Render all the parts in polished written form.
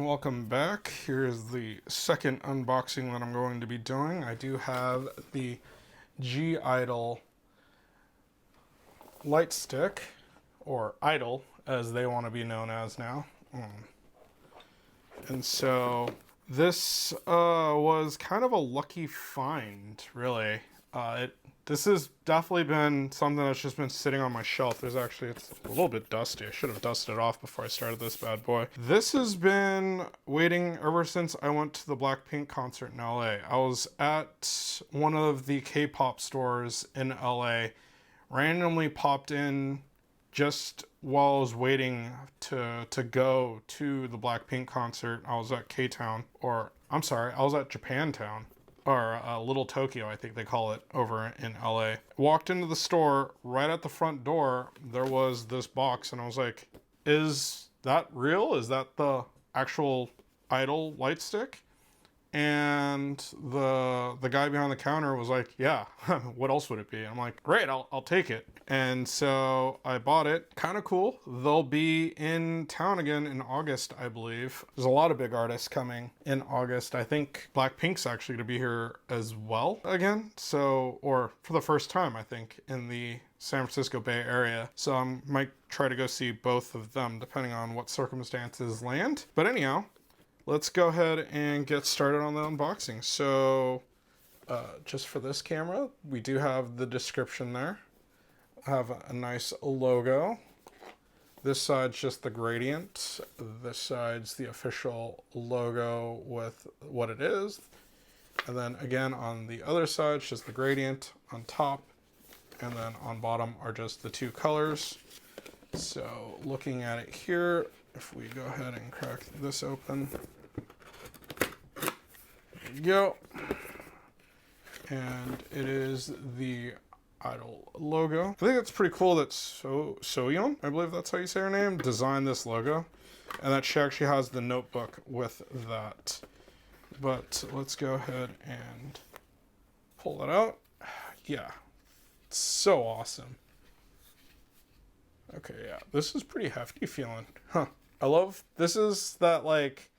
Welcome back. Here's the second unboxing that I'm going to be doing. I do have the i-dle Light Stick, or i-dle as they want to be known as now. And so this was kind of a lucky find, really. This has definitely been something that's just been sitting on my shelf. It's a little bit dusty. I should have dusted it off before I started this bad boy. This has been waiting ever since I went to the Blackpink concert in LA. I was at one of the K-pop stores in LA, randomly popped in just while I was waiting to go to the Blackpink concert. I was at K-Town, I was at Japantown. Or Little Tokyo, I think they call it, over in LA. Walked into the store, right at the front door, there was this box, and I was like, is that real? Is that the actual i-dle Light Stick? And the guy behind the counter was like, yeah, what else would it be? I'm like, great, I'll take it. And so I bought it. Kind of cool. They'll be in town again in August, I believe. There's a lot of big artists coming in August. I think Blackpink's actually going to be here as well again. So, or for the first time, I think, in the San Francisco Bay Area. So I might try to go see both of them depending on what circumstances land. But anyhow, let's go ahead and get started on the unboxing. So just for this camera, we do have the description there. I have a nice logo. This side's just the gradient. This side's the official logo with what it is. And then again on the other side, it's just the gradient on top. And then on bottom are just the two colors. So looking at it here, if we go ahead and crack this open. There you go. And it is the i-dle logo. I think it's pretty cool that Soyeon, I believe that's how you say her name, designed this logo. And that she actually has the notebook with that. But let's go ahead and pull that out. Yeah, it's so awesome. Okay, yeah, this is pretty hefty feeling. Huh. This is that, like,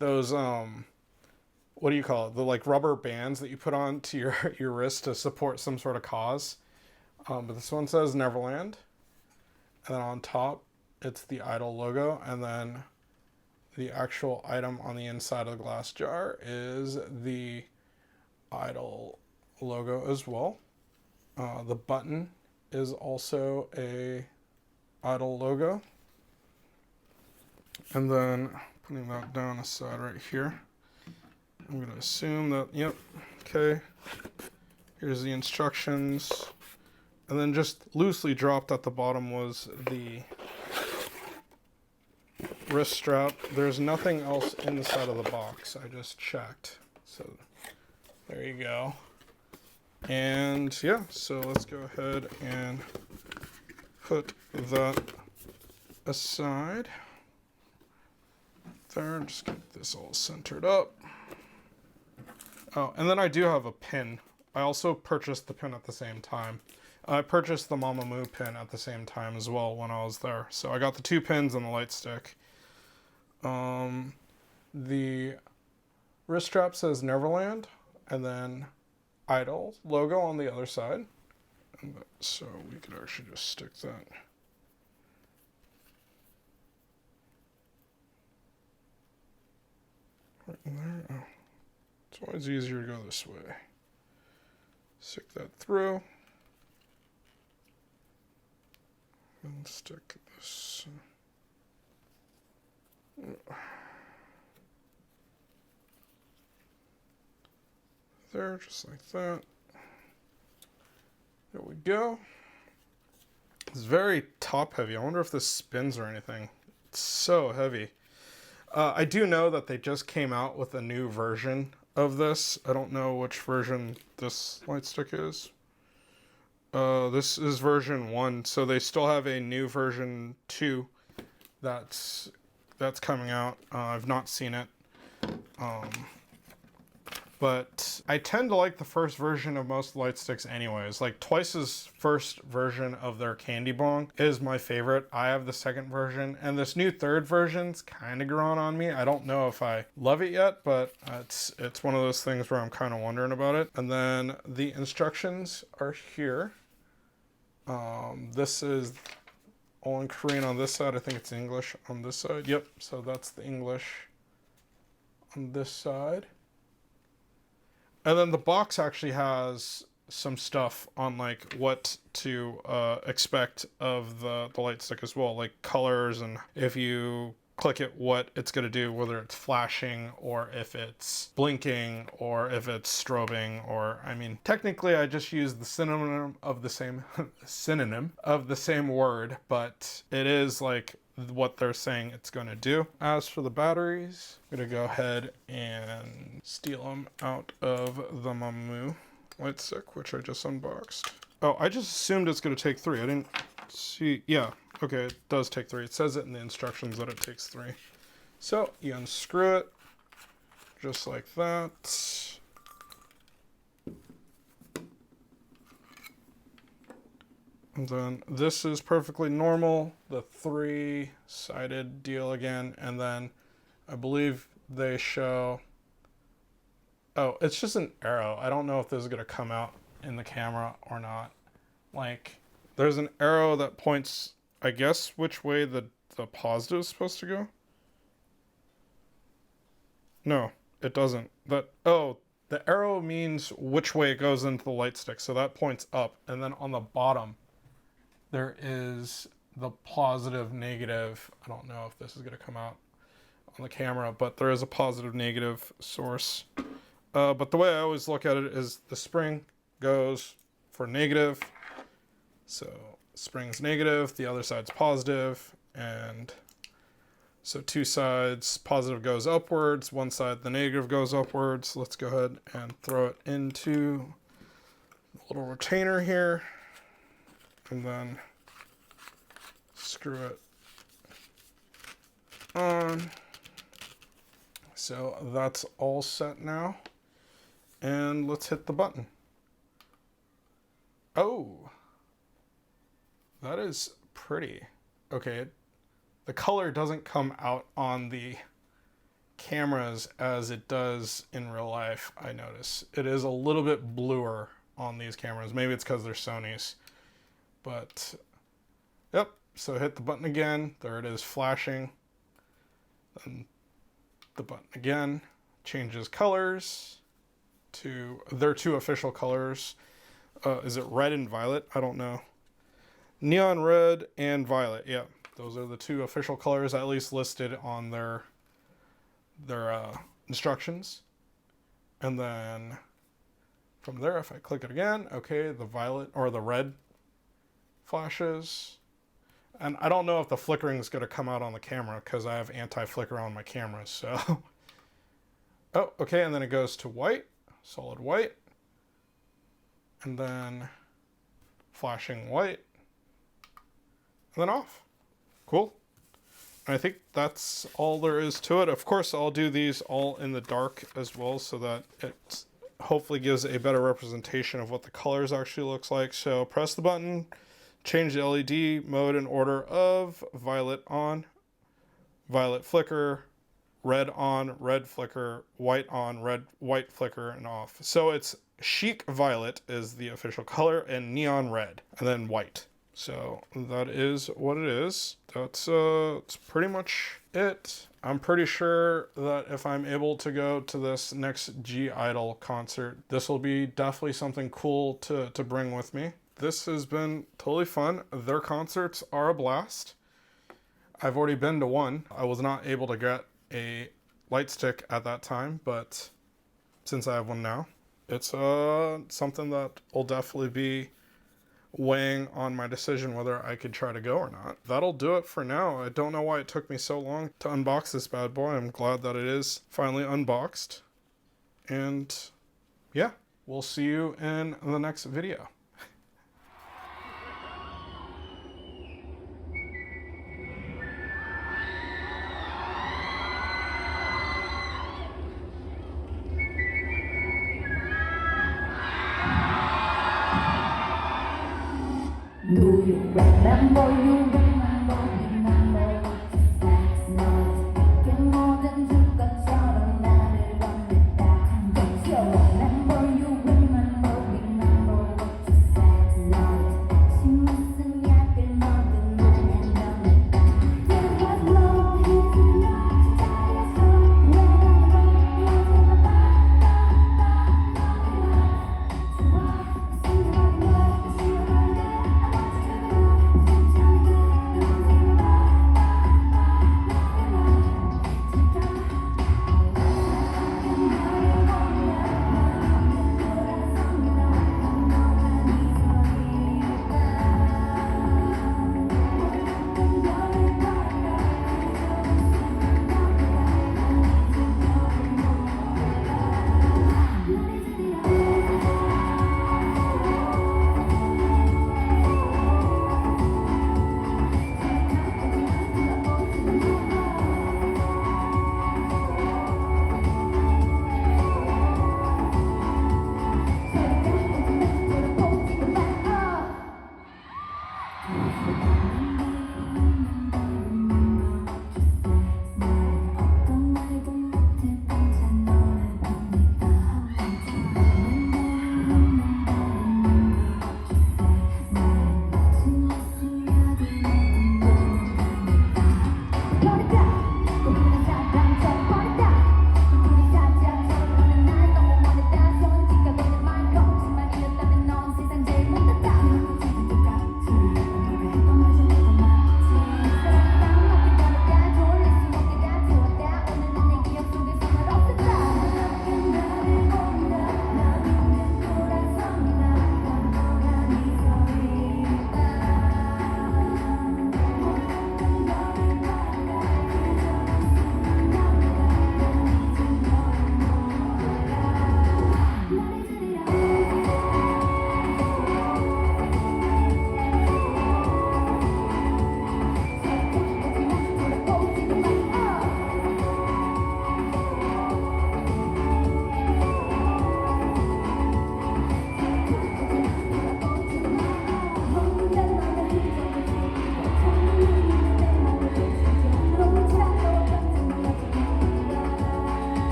those, what do you call it? The, like, rubber bands that you put on to your wrist to support some sort of cause. But this one says Neverland. And then on top, it's the i-dle logo. And then the actual item on the inside of the glass jar is the i-dle logo as well. The button is also a i-dle logo. And then putting that down aside right here, I'm going to assume that, yep, okay, here's the instructions. And then just loosely dropped at the bottom was the wrist strap. There's nothing else inside of the box. I just checked. So there you go. And yeah, so let's go ahead and put that aside. There, just get this all centered up. Oh, and then I do have a pin. I also purchased the pin at the same time. I purchased the Mamamoo pin at the same time as well when I was there. So I got the two pins and the light stick. The wrist strap says Neverland, and then i-dle logo on the other side. And so we could actually just stick that. Right in there. Oh. It's always easier to go this way. Stick that through. And stick this. There, just like that. There we go. It's very top heavy. I wonder if this spins or anything. It's so heavy. I do know that they just came out with a new version of this. I don't know which version this light stick is. This is version 1, so they still have a new version 2 that's coming out. I've not seen it. But I tend to like the first version of most light sticks anyways. Like Twice's first version of their candy bong is my favorite. I have the second version, and this new third version's kind of growing on me. I don't know if I love it yet, but it's one of those things where I'm kind of wondering about it. And then the instructions are here. This is all in Korean on this side. I think it's English on this side. Yep, so that's the English on this side. And then the box actually has some stuff on like what to expect of the light stick as well, like colors, and if you click it, what it's going to do, whether it's flashing or if it's blinking or if it's strobing, or I mean, technically I just used the synonym of the same word, but it is like what they're saying it's going to do. As for the batteries, I'm going to go ahead and steal them out of the Mamu light stick, which I just unboxed. Oh, I just assumed it's going to take 3. I didn't see. Yeah, okay, it does take 3. It says it in the instructions that it takes 3. So you unscrew it just like that. And then this is perfectly normal, the 3-sided deal again. And then I believe they show, oh, it's just an arrow. I don't know if this is going to come out in the camera or not. Like, there's an arrow that points, I guess, which way the positive is supposed to go. No, it doesn't. Oh, the arrow means which way it goes into the light stick. So that points up. And then on the bottom, there is the positive, negative. I don't know if this is going to come out on the camera, but there is a positive, negative source. But the way I always look at it is the spring goes for negative. So spring's negative, the other side's positive, and so 2 sides, positive goes upwards, 1 side, the negative goes upwards. Let's go ahead and throw it into the little retainer here. And then screw it on. So that's all set now. And let's hit the button. Oh, that is pretty. Okay, the color doesn't come out on the cameras as it does in real life, I notice. It is a little bit bluer on these cameras. Maybe it's because they're Sony's. But, yep, so hit the button again. There it is flashing. Then the button again. Changes colors to their 2 official colors. Is it red and violet? I don't know. Neon red and violet. Yeah, those are the 2 official colors, at least listed on their instructions. And then from there, if I click it again, okay, the violet or the red flashes. And I don't know if the flickering is going to come out on the camera because I have anti-flicker on my camera. So, oh, okay, and then it goes to white, solid white, and then flashing white, and then off. Cool. And I think that's all there is to it. Of course, I'll do these all in the dark as well so that it hopefully gives a better representation of what the colors actually looks like. So press the button, change the LED mode in order of violet on, violet flicker, red on, red flicker, white on, red, white flicker, and off. So it's chic violet is the official color, and neon red, and then white. So that is what it is. That's pretty much it. I'm pretty sure that if I'm able to go to this next i-dle concert, this will be definitely something cool to bring with me. This has been totally fun. Their concerts are a blast. I've already been to one. I was not able to get a light stick at that time, but since I have one now, it's something that will definitely be weighing on my decision whether I could try to go or not. That'll do it for now. I don't know why it took me so long to unbox this bad boy. I'm glad that it is finally unboxed. And yeah, we'll see you in the next video. Do you remember me now?